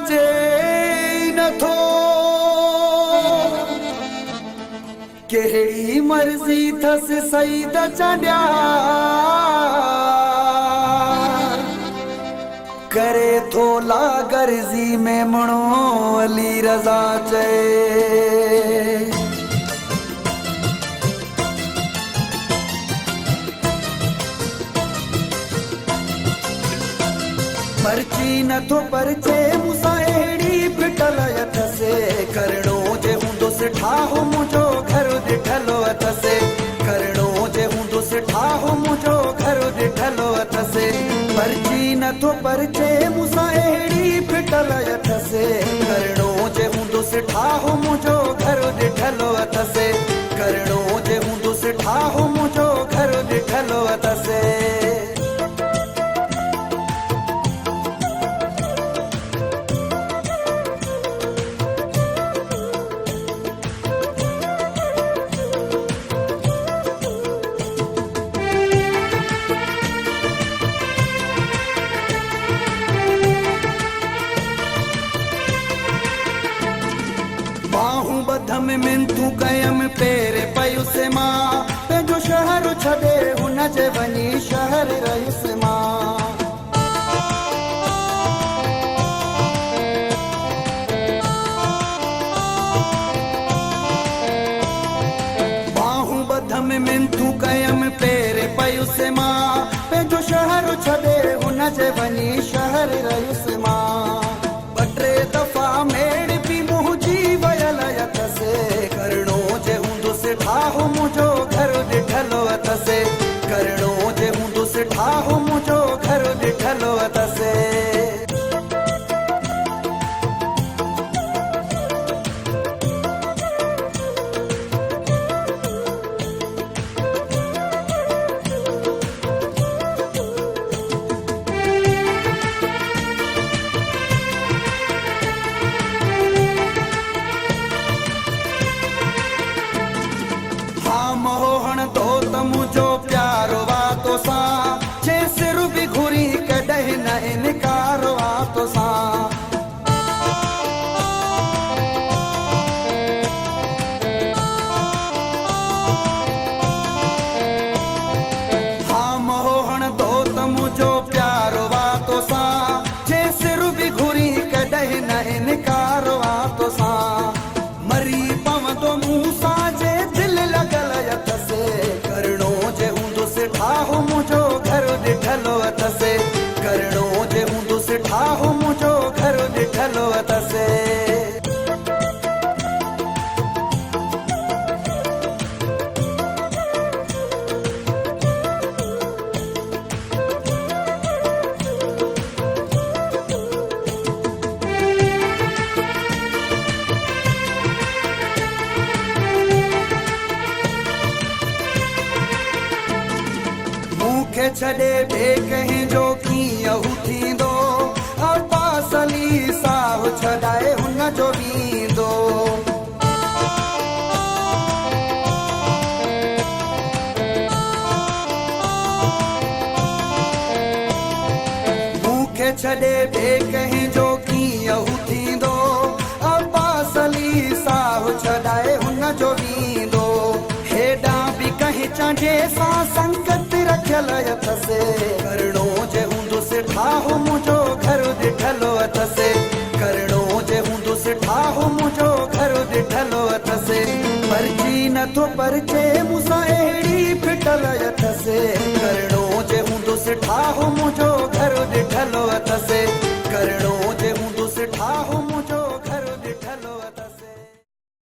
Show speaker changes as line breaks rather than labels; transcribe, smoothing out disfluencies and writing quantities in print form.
परचे नथो केड़ी मर्जी थस सईद चढ़िया करे थोला गर्जी में मणो अली रजा चए परची नथो परचे मूंसां अहिड़ी फिटल अथसे करणो जे हूंदुसि ठाहो मुंहिंजो घर ॾिठल अथसे करणो जे हूंदुसि ठाहो मुंहिंजो घर ॾिठल अथसे परची नथो परचे मूंसां अहिड़ी फिटल अथसे करणो जे हूंदुसि ठाहो मुंहिंजो घर ॾिठल अथसे करणो जे हूंदुसि ठाहो मुंहिंजो घर ॾिठल अथसे बाहूं बधम मिंथू कयम पेरे पयुसि मां पंहिंजो शहर छॾे हुन जे वञी शहर रहियुसि मां बाहूं बधम मिंथू कयम पेरे पयुसि मां पंहिंजो शहर छॾे हुन जे वञी शहर रहियुसि मां ॿ टे दफ़ा मेड़ बि मुंहिंजी करणो जे हूंदुसि ठाहो मुंहिंजो घर ॾिठल अथसे करणो जे हूंदुसि ठाहो मुंहिंजो घर ॾिठल अथसे मोहन तो मुझो प्यारो वातो सा जे सिर भी घुरी कॾहिं न इनकार वातो सा हाँ मोहन तो मुझो प्यारो वातो सा जे सिर भी घुरी कॾहिं न इनकार वातो सा मरी पवंदो मूं सां जे दिल लॻल करणो जे हूंदुसि ठाहो मुंहिंजो घर ॾिठल अथसे करणो जे हूंदुसि ठाहो मुंहिंजो घर ॾिठल अथसे मूंखे छॾे ॿिए कंहिं जो कीअं थींदो और पासली साह छॾाए हुन जो वींदो मूंखे छॾे ॿिए कंहिं जो कीअं थींदो और पासली साह छॾाए हुन जो वींदो हेॾां बि कंहिं चांडे सां संगत रखियल अथसे करणो जे हूंदुसि ठाहो मुंहिंजो घर ॾिठल अथसे करणो जे हूंदुसि ठाहो मुंहिंजो घर ॾिठल अथसे परची नथो परचे मूंसां अहिड़ी फिटल अथसे करणो जे हूंदुसि ठाहो मुंहिंजो घर ॾिठल अथसे